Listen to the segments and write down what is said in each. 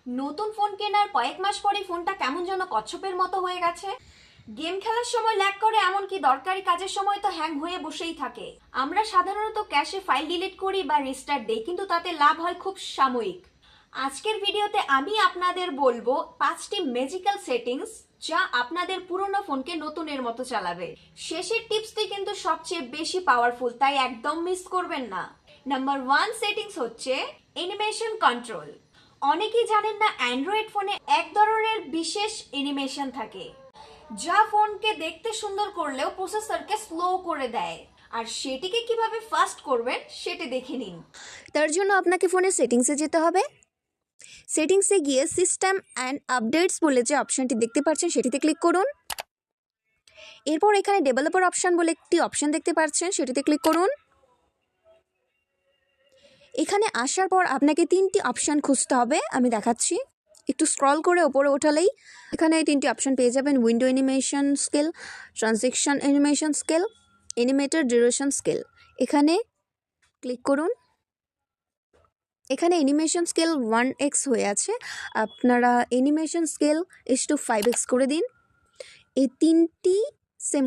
নতুন ফোন কেনার কয়েক মাস পরে ফোনটা কেমন যেন কচ্ছপের মতো হয়ে গেছে। গেম খেলার সময় ল্যাগ করে, এমনকি দরকারি কাজের সময় তো হ্যাং হয়ে বসেই থাকে। আমরা সাধারণত ক্যাশে ফাইল ডিলিট করি বা রিস্টার্ট দেই, কিন্তু তাতে লাভ হয় খুব সাময়িক। আজকের ভিডিওতে আমি আপনাদের বলবো 5টি ম্যাজিক্যাল সেটিংস যা আপনাদের পুরনো ফোনকে নতুনের মতো চালাবে। শেষের টিপসটি কিন্তু সবচেয়ে বেশি পাওয়ারফুল, তাই একদম মিস করবেন না। নাম্বার 1 সেটিংস হচ্ছে অ্যানিমেশন কন্ট্রোল। অনেকেই জানেন না, অ্যান্ড্রয়েড ফোনে এক ধরনের বিশেষ অ্যানিমেশন থাকে যা ফোনকে দেখতে সুন্দর করলেও প্রসেসরকে স্লো করে দেয়। আর সেটিকে কিভাবে ফাস্ট করবেন সেটা দেখে নিন। তার জন্য আপনাকে ফোনের সেটিংসে যেতে হবে। সেটিংসে গিয়ে সিস্টেম অ্যান্ড আপডেটস বলে যে অপশনটি দেখতে পাচ্ছেন সেটিতে ক্লিক করুন। এরপর এখানে ডেভেলপার অপশন বলে একটি অপশন দেখতে পাচ্ছেন, সেটিতে ক্লিক করুন। এখানে আসার পর আপনাকে 3টি অপশন খুঁজতে হবে, আমি দেখাচ্ছি। একটু স্ক্রল করে ওপরে ওঠালেই এখানে 3টি অপশন পেয়ে যাবেন: window animation scale, transaction animation scale, animated duration scale. এখানে ক্লিক করুন। এখানে অ্যানিমেশন স্কেল 1x হয়ে আছে, আপনারা animation scale is to 5x করে দিন। এই 3টি সেম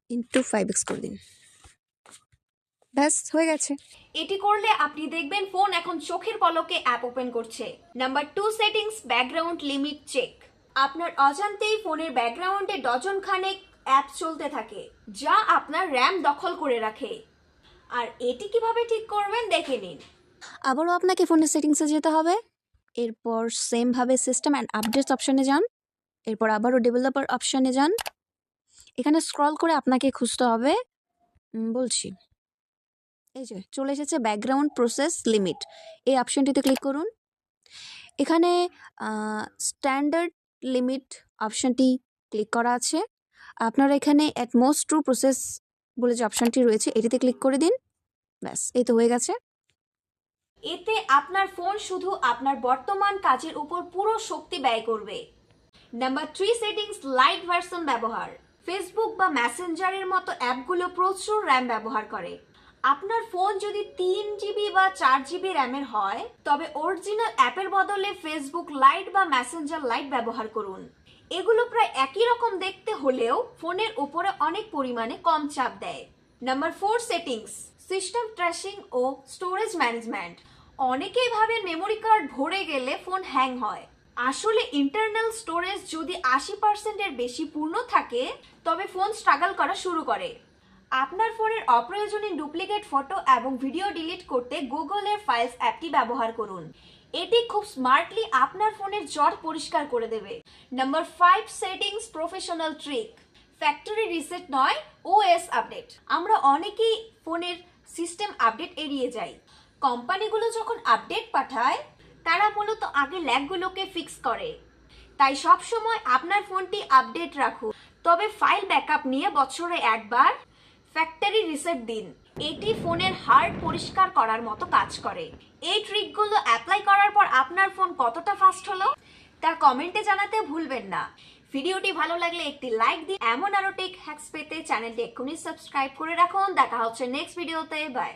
ইন্টু 5x করে দিন, ব্যাস হয়ে গেছে। এটি করলে আপনি দেখবেন ফোন এখন চোখের পলকে অ্যাপ ওপেন করছে। Number 2 settings background limit check. আপনার অজান্তেই ফোনের ব্যাকগ্রাউন্ডে ডজন খানেক অ্যাপ চলতে থাকে যা আপনার র্যাম দখল করে রাখে। আর এটি কিভাবে ঠিক করবেন দেখে নিন। আবারও আপনাকে ফোনের সেটিংসে যেতে হবে। এরপর সেমভাবে সিস্টেম অ্যান্ড আপডেটস অপশানে যান। এরপর আবারও ডেভেলপার অপশানে যান। এখানে স্ক্রল করে আপনাকে খুঁজতে হবে, বলছি, এই যে চলে এসেছে ব্যাকগ্রাউন্ড প্রসেস লিমিট, এই অপশানটিতে ক্লিক করুন। এখানে স্ট্যান্ডার্ড লিমিট অপশানটি ক্লিক করা আছে। আপনারা এখানে অ্যাট মোস্ট ট্রু প্রসেস বলে যে অপশানটি রয়েছে এটিতে ক্লিক করে দিন, ব্যাস এই তো হয়ে গেছে। এতে আপনার ফোন শুধু আপনার বর্তমান কাজের উপর পুরো শক্তি ব্যয় করবে। নাম্বার 3 সেটিংস লাইট ভার্সন ব্যবহার। ফেসবুক বা মেসেঞ্জারের মতো অ্যাপগুলো প্রচুর র্যাম ব্যবহার করে। আপনার ফোন যদি 3 GB বা 4 GB র্যামের হয়, তবে অরিজিনাল অ্যাপের বদলে ফেসবুক লাইট বা মেসেঞ্জার লাইট ব্যবহার করুন। এগুলো প্রায় একই রকম দেখতে হলেও ফোনের উপরে অনেক পরিমাণে কম চাপ দেয়। নাম্বার 4 সেটিংস সিস্টেম ট্র্যাশিং ও স্টোরেজ ম্যানেজমেন্ট। অনেকেই ভাবেন মেমোরি কার্ড ভরে গেলে ফোন হ্যাং হয়। আসলে ইন্টারনাল স্টোরেজ যদি 80%-এর বেশি পূর্ণ থাকে, তবে ফোন স্ট্রাগল করা শুরু করে। আপনার ফোনের অপ্রয়োজনীয় ডুপ্লিকেট ফটো এবং ভিডিও ডিলিট করতে গুগলের ফাইলস অ্যাপটি ব্যবহার করুন। এটি খুব স্মার্টলি আপনার ফোনের জট পরিষ্কার করে দেবে। Number 5 settings professional trick. Factory reset নয়, ওএস আপডেট। আমরা অনেকেই ফোনের সিস্টেম আপডেট এড়িয়ে যাই। কোম্পানিগুলো যখন আপডেট পাঠায়, তারা মূলত আগে ল্যাগগুলোকে ফিক্স করে। তাই সব সময় আপনার ফোনটি আপডেট রাখুন, তবে ফাইল ব্যাকআপ নিয়ে বছরে একবার ফ্যাক্টরি রিসেট দিন। এটি ফোনের হার্ড পরিষ্কার করার মতো কাজ করে। এই ট্রিকগুলো অ্যাপ্লাই করার পর আপনার ফোন কতটা ফাস্ট হলো তা কমেন্টে জানাতে ভুলবেন না। ভিডিওটি ভালো লাগলে একটি লাইক দিন। এমন আরো টেক হ্যাকস পেতে চ্যানেলটি এক্ষুনি সাবস্ক্রাইব করে রাখুন। দেখা হচ্ছে নেক্সট ভিডিওতে। বাই।